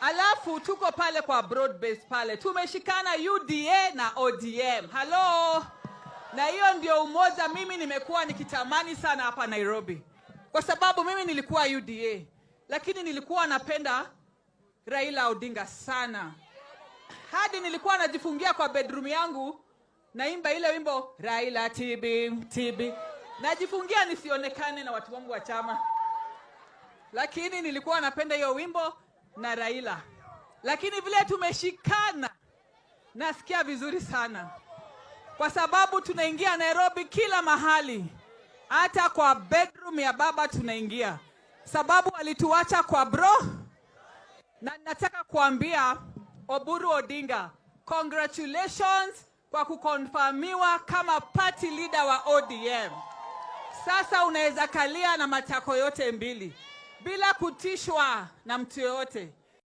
Alafu tuko pale kwa broad base pale. Tumeshikana UDA na ODM. Hello. Na hiyo ndio umoja mimi nimekuwa nikitamani sana hapa Nairobi. Kwa sababu mimi nilikuwa UDA. Lakini nilikuwa napenda Raila Odinga sana. Hadi nilikuwa najifungia kwa bedroom yangu naimba ile wimbo Raila TB. Najifungia nisionekane na watu wangu wa chama. Lakini nilikuwa napenda hiyo wimbo na Raila. Lakini vile tumeshikana nasikia vizuri sana. Kwa sababu tunaingia Nairobi kila mahali. Hata kwa bedroom ya baba tunaingia. Sababu alituacha kwa bro. Na nataka kuambia Oburu Odinga, congratulations kwa kukonfirmiwa kama party leader wa ODM. Sasa unaweza kalia na matako yote mbili bila kutishwa na mtu yoyote.